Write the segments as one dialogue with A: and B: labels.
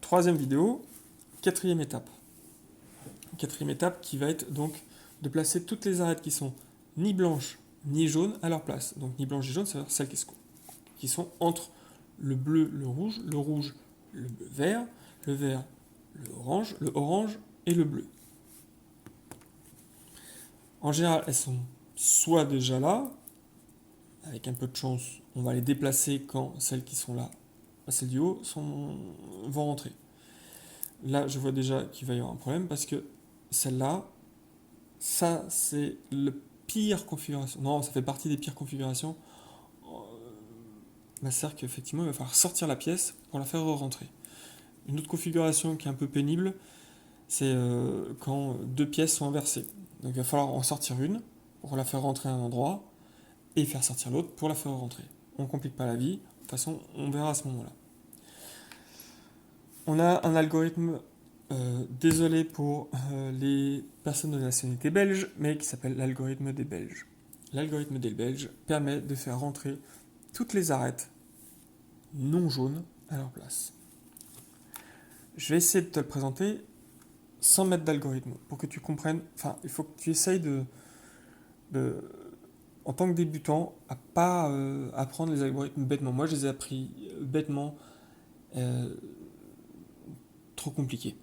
A: troisième vidéo, quatrième étape. Quatrième étape qui va être donc de placer toutes les arêtes qui sont ni blanches ni jaunes à leur place. Donc ni blanches ni jaunes, c'est-à-dire celles qui sont entre le bleu, le rouge, le vert, le orange et le bleu. En général, elles sont soit déjà là, avec un peu de chance, on va les déplacer quand celles qui sont là, celles du haut, vont rentrer. Là, je vois déjà qu'il va y avoir un problème parce que celle-là, ça, c'est le pire configuration. Non, ça fait partie des pires configurations. C'est-à-dire qu'effectivement, il va falloir sortir la pièce pour la faire re-rentrer. Une autre configuration qui est un peu pénible, c'est quand deux pièces sont inversées. Donc il va falloir en sortir une pour la faire rentrer à un endroit et faire sortir l'autre pour la faire rentrer. On ne complique pas la vie, de toute façon, on verra à ce moment-là. On a un algorithme, désolé pour les personnes de nationalité belge, mais qui s'appelle l'algorithme des Belges. L'algorithme des Belges permet de faire rentrer toutes les arêtes non jaunes à leur place. Je vais essayer de te le présenter sans mettre d'algorithme, pour que tu comprennes, enfin, il faut que tu essayes en tant que débutant, à pas apprendre les algorithmes bêtement. Moi, je les ai appris bêtement, trop compliqué.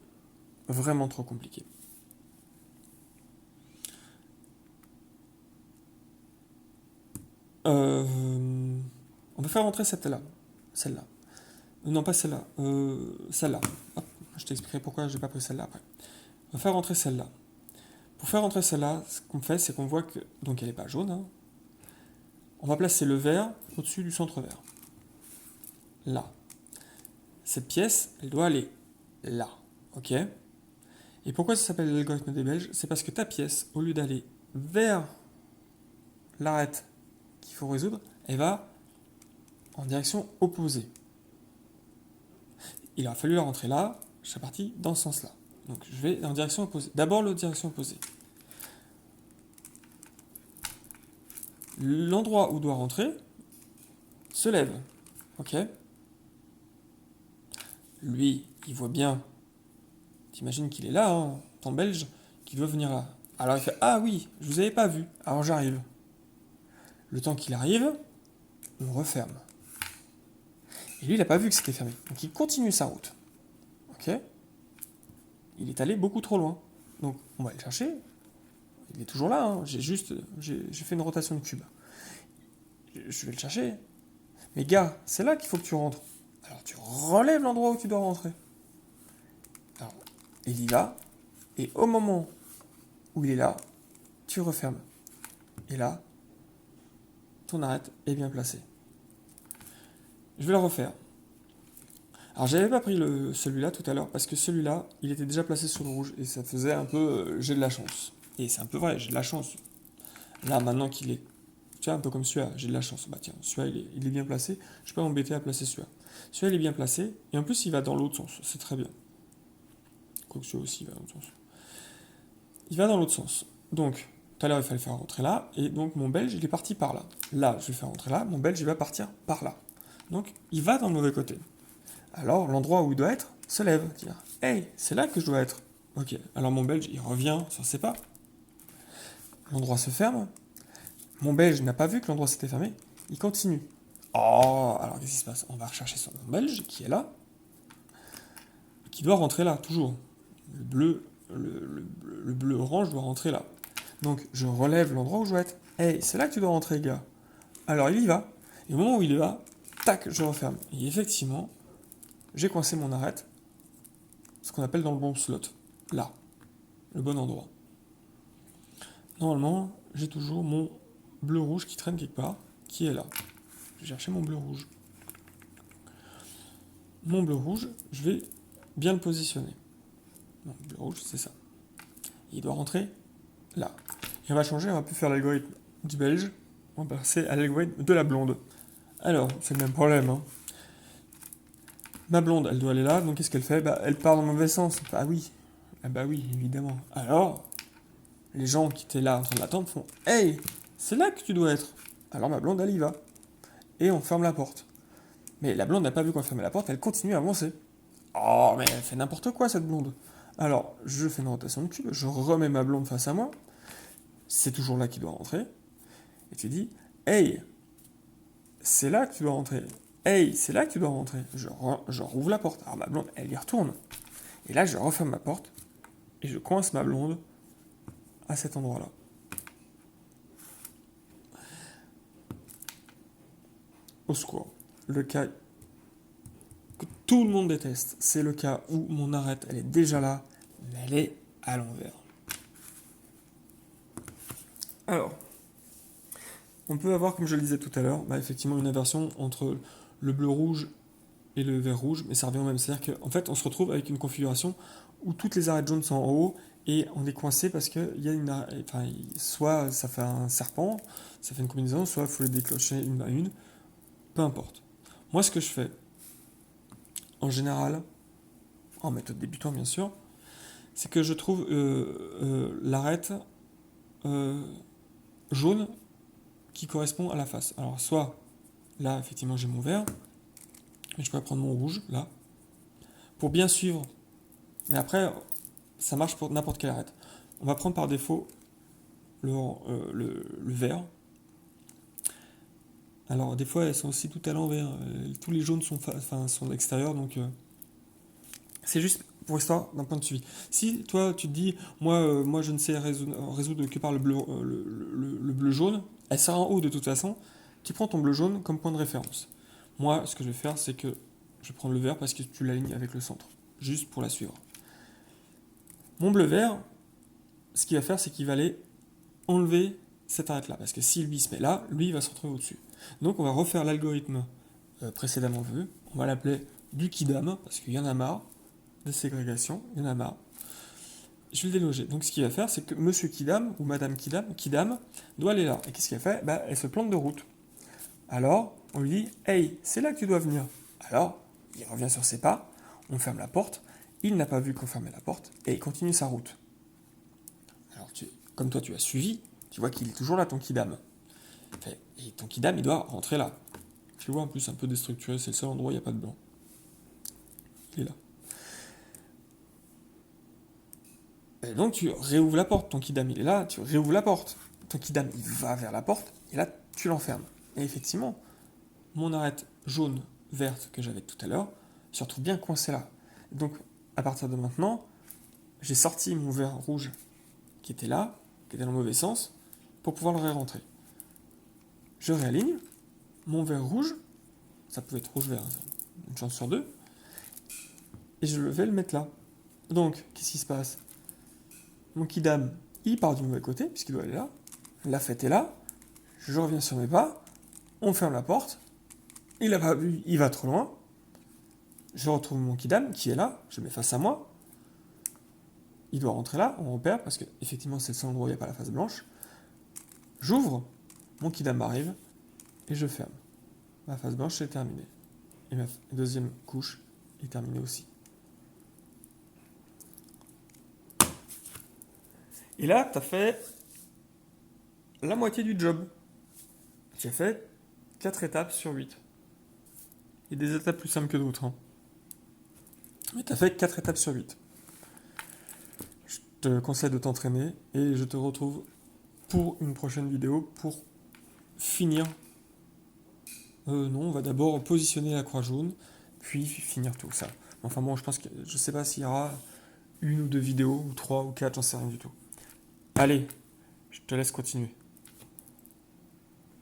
A: Vraiment trop compliqué. On va faire rentrer celle-là. Non, pas celle-là. Celle-là. Hop, je t'expliquerai pourquoi je n'ai pas pris celle-là après. On va faire rentrer celle-là. Pour faire rentrer celle-là, ce qu'on fait, c'est qu'on voit que... Donc elle n'est pas jaune. Hein. On va placer le vert au-dessus du centre vert. Là. Cette pièce, elle doit aller là. Ok ? Et pourquoi ça s'appelle l'algorithme des Belges ? C'est parce que ta pièce, au lieu d'aller vers l'arête qu'il faut résoudre, elle va en direction opposée. Il a fallu la rentrer là, je suis parti dans ce sens-là. Donc je vais en direction opposée. D'abord la direction opposée. L'endroit où doit rentrer se lève. Ok ? Lui, il voit bien. T'imagines qu'il est là, hein, en belge, qu'il doit venir là. Alors il fait ah oui, je vous avais pas vu, alors j'arrive. Le temps qu'il arrive, on referme. Et lui, il n'a pas vu que c'était fermé. Donc il continue sa route. Ok ? Il est allé beaucoup trop loin. Donc on va le chercher. Il est toujours là. Hein. J'ai fait une rotation de cube. Je vais le chercher. Mais gars, c'est là qu'il faut que tu rentres. Alors tu relèves l'endroit où tu dois rentrer. Alors, il y va. Et au moment où il est là, tu refermes. Et là, ton arête est bien placée. Je vais le refaire. Alors j'avais pas pris celui-là tout à l'heure parce que celui-là, il était déjà placé sur le rouge et ça faisait un peu j'ai de la chance. Et c'est un peu vrai, j'ai de la chance. Là maintenant qu'il est, tu vois, un peu comme celui-là, j'ai de la chance. Bah tiens, celui-là il est bien placé, je peux m'embêter à placer celui-là. Celui-là il est bien placé et en plus il va dans l'autre sens, c'est très bien. Quoique celui-là aussi il va dans l'autre sens. Il va dans l'autre sens. Donc tout à l'heure il fallait faire rentrer là et donc mon belge il est parti par là. Là je vais faire rentrer là, mon belge il va partir par là. Donc il va dans le mauvais côté. Alors l'endroit où il doit être se lève. Hey, c'est là que je dois être. Ok, alors mon belge il revient sur ses pas. L'endroit se ferme. Mon belge n'a pas vu que l'endroit s'était fermé. Il continue. Oh, alors qu'est-ce qui se passe ? On va rechercher son belge qui est là. Qui doit rentrer là, toujours. Le bleu orange doit rentrer là. Donc je relève l'endroit où je dois être. Hey, c'est là que tu dois rentrer, gars. Alors il y va. Et au moment où il est là, tac, je referme. Et effectivement, j'ai coincé mon arête, ce qu'on appelle dans le bon slot. Là, le bon endroit. Normalement, j'ai toujours mon bleu-rouge qui traîne quelque part, qui est là. Je vais chercher mon bleu-rouge. Mon bleu-rouge, je vais bien le positionner. Mon bleu-rouge, c'est ça. Il doit rentrer là. Et on va changer, on va plus faire l'algorithme du belge, on va passer à l'algorithme de la blonde. Alors, c'est le même problème, hein. Ma blonde, elle doit aller là, donc qu'est-ce qu'elle fait ? Elle part dans le mauvais sens. Ah oui, évidemment. Alors, les gens qui étaient là en train de l'attendre font « Hey, c'est là que tu dois être !» Alors ma blonde, elle y va. Et on ferme la porte. Mais la blonde n'a pas vu qu'on fermait la porte, elle continue à avancer. Oh, mais elle fait n'importe quoi cette blonde. Alors, je fais une rotation de cube, je remets ma blonde face à moi, c'est toujours là qu'il doit rentrer, et tu dis, hey, c'est là que tu dois rentrer. Hey, c'est là que tu dois rentrer. Je rouvre la porte. Alors ma blonde, elle y retourne. Et là, je referme ma porte, et je coince ma blonde à cet endroit-là. Au secours. Le cas que tout le monde déteste, c'est le cas où mon arête, elle est déjà là, mais elle est à l'envers. Alors, on peut avoir, comme je le disais tout à l'heure, effectivement une inversion entre le bleu-rouge et le vert-rouge, mais ça revient au même. C'est-à-dire qu'en fait, on se retrouve avec une configuration où toutes les arêtes jaunes sont en haut et on est coincé parce qu'il y a soit ça fait un serpent, ça fait une combinaison, soit il faut les déclencher une à une, peu importe. Moi, ce que je fais, en général, en méthode débutant bien sûr, c'est que je trouve l'arête jaune qui correspond à la face. Alors, soit là, effectivement, j'ai mon vert, mais je pourrais prendre mon rouge, là, pour bien suivre. Mais après, ça marche pour n'importe quelle arête. On va prendre par défaut le vert. Alors, des fois, elles sont aussi toutes à l'envers. Tous les jaunes sont de l'extérieur, donc c'est juste pour histoire d'un point de suivi. Si toi, tu te dis, moi je ne sais résoudre que par le bleu-jaune, elle sera en haut de toute façon, tu prends ton bleu-jaune comme point de référence. Moi, ce que je vais faire, c'est que je vais prendre le vert parce que tu l'alignes avec le centre, juste pour la suivre. Mon bleu-vert, ce qu'il va faire, c'est qu'il va aller enlever cette arête-là, parce que si lui se met là, lui il va se retrouver au-dessus. Donc on va refaire l'algorithme précédemment vu, on va l'appeler du Kidam, parce qu'il y en a marre de ségrégation, il y en a marre. Je vais le déloger. Donc ce qu'il va faire, c'est que Monsieur Kidam ou Madame Kidam doit aller là. Et qu'est-ce qu'elle fait? Elle se plante de route. Alors, on lui dit, hey, c'est là que tu dois venir. Alors, il revient sur ses pas, on ferme la porte, il n'a pas vu qu'on fermait la porte, et il continue sa route. Alors, comme toi tu as suivi, tu vois qu'il est toujours là, ton Kidam. Et ton Kidam, il doit rentrer là. Tu vois, en plus, un peu déstructuré, c'est le seul endroit où il n'y a pas de blanc. Il est là. Et donc, tu réouvres la porte. Ton Kidam, il est là, tu réouvres la porte. Ton Kidam, il va vers la porte, et là, tu l'enfermes. Et effectivement, mon arête jaune, verte que j'avais tout à l'heure, se retrouve bien coincée là. Donc, à partir de maintenant, j'ai sorti mon vert rouge qui était là, qui était dans le mauvais sens, pour pouvoir le ré-rentrer. Je réaligne, mon vert rouge, ça pouvait être rouge-vert, une chance sur deux, et je vais le mettre là. Donc, qu'est-ce qui se passe? Mon Kidam, il part du mauvais côté, puisqu'il doit aller là, la fête est là, je reviens sur mes pas, on ferme la porte, il a pas vu, il va trop loin, je retrouve mon Kidam qui est là, je le mets face à moi, il doit rentrer là, on repère, parce que effectivement c'est le seul endroit où il n'y a pas la face blanche, j'ouvre, mon Kidam arrive, et je ferme. Ma face blanche est terminée. Et ma deuxième couche est terminée aussi. Et là, tu as fait la moitié du job. Tu as fait 4 étapes sur 8. Il y a des étapes plus simples que d'autres. Hein. Mais tu as fait 4 étapes sur 8. Je te conseille de t'entraîner et je te retrouve pour une prochaine vidéo pour finir. Non, on va d'abord positionner la croix jaune, puis finir tout ça. Enfin bon, je pense que je sais pas s'il y aura une ou deux vidéos, ou 3 ou 4, j'en sais rien du tout. Allez, je te laisse continuer.